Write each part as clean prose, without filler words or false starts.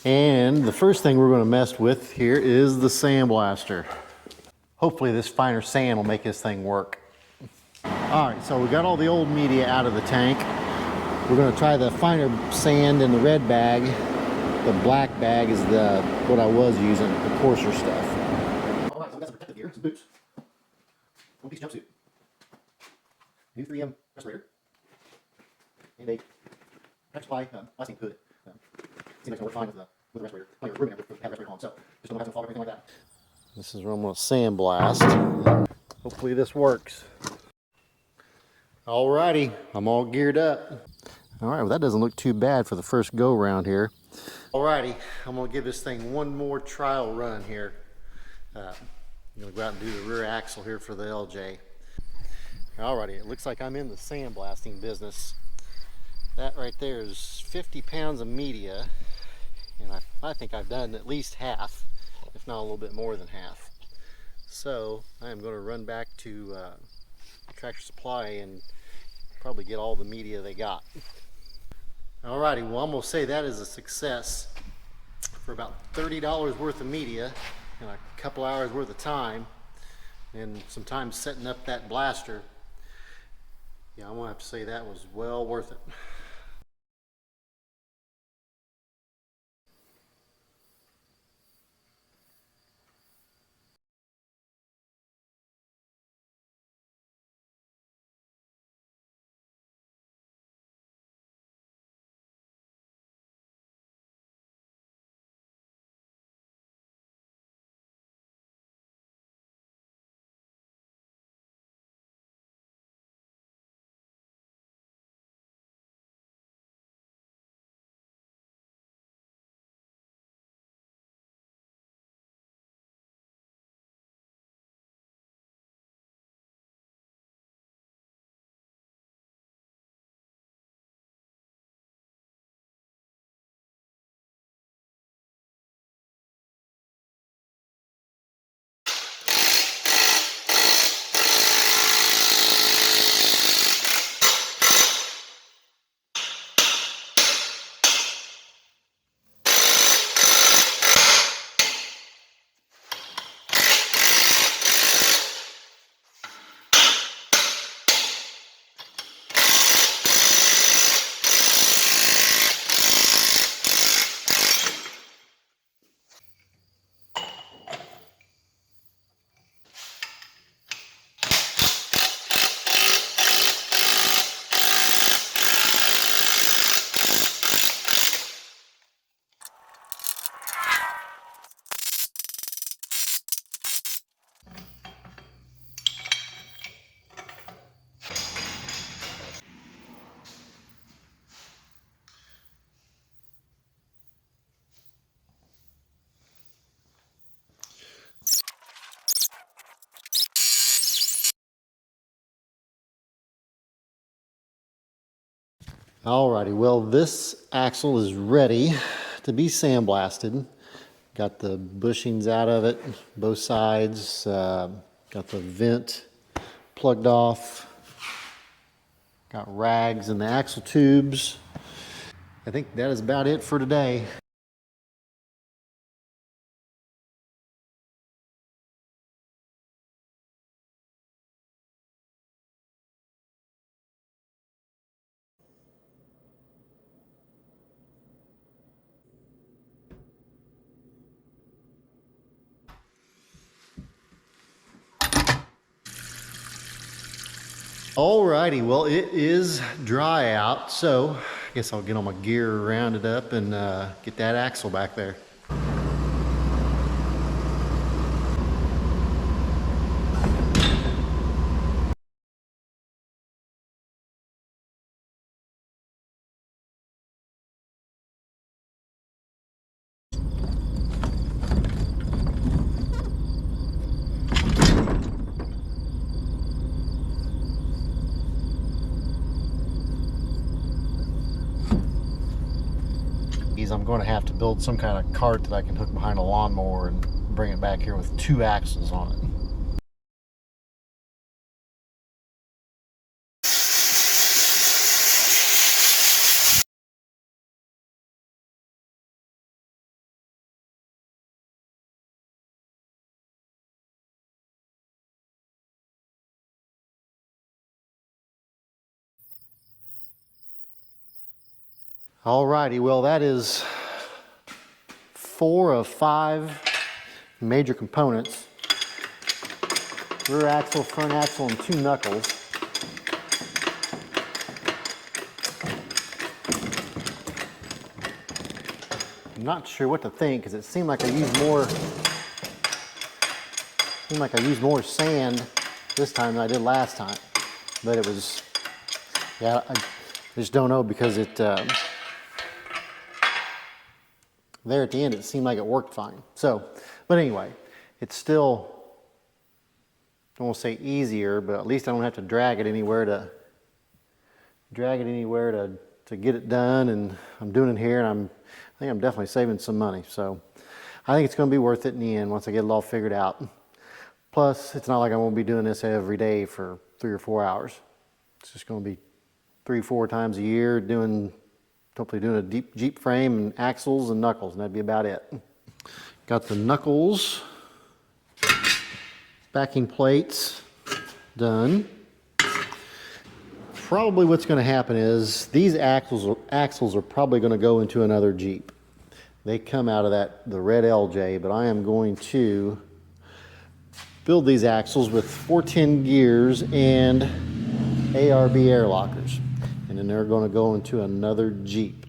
And the first thing we're going to mess with here is the sandblaster. Hopefully this finer sand will make this thing work. All right, so we got all the old media out of the tank. We're going to try the finer sand in the red bag. The black bag is what I was using, the coarser stuff. All right, so we got some protective gear, some boots, one piece jumpsuit, new 3M respirator, and a supply blasting hood. Seems like it's going to work fine with the respirator. Plenty of room there with the respirator on, so just don't have to fall or anything like that. This is where I'm going to sandblast. Hopefully this works. Alrighty, I'm all geared up. Alright, well that doesn't look too bad for the first go round here. Alrighty, I'm going to give this thing one more trial run here. I'm going to go out and do the rear axle here for the LJ. Alrighty, it looks like I'm in the sandblasting business. That right there is 50 pounds of media, and I think I've done at least half, if not a little bit more than half. So I am going to run back to Tractor Supply and probably get all the media they got. Alrighty, well I'm going to say that is a success. For about $30 worth of media and a couple hours worth of time and some time setting up that blaster, yeah, I'm going to have to say that was well worth it. Alrighty, well this axle is ready to be sandblasted. Got the bushings out of it, both sides. Got the vent plugged off. Got rags in the axle tubes. I think that is about it for today. Alrighty, well it is dry out, so I guess I'll get all my gear rounded up and get that axle back there. I'm going to have to build some kind of cart that I can hook behind a lawnmower and bring it back here with 2 axles on it. Alrighty, well that is 4 of 5 major components. Rear axle, front axle, and 2 knuckles. I'm not sure what to think because it seemed like I used more sand this time than I did last time. But it was, yeah, I just don't know because it, there at the end it seemed like it worked fine. So, but anyway, it's still, I don't want to say easier, but at least I don't have to drag it anywhere to get it done, and I'm doing it here, and I think I'm definitely saving some money. So I think it's going to be worth it in the end once I get it all figured out. Plus, it's not like I'm going to be doing this every day for 3 or 4 hours. It's just going to be 3 or 4 times a year hopefully doing a deep Jeep frame and axles and knuckles, and that'd be about it. Got the knuckles, backing plates done. Probably what's going to happen is these axles are probably going to go into another Jeep. They come out of the red LJ, but I am going to build these axles with 410 gears and ARB air lockers, and then they're going to go into another Jeep.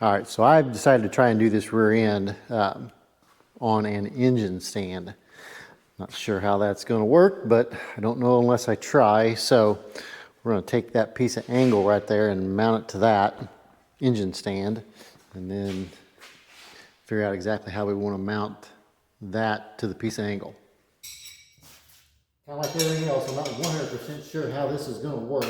All right, so I've decided to try and do this rear end on an engine stand. Not sure how that's going to work, but I don't know unless I try. So we're going to take that piece of angle right there and mount it to that engine stand, and then figure out exactly how we want to mount that to the piece of angle. Kind of like everything else, I'm not 100% sure how this is going to work.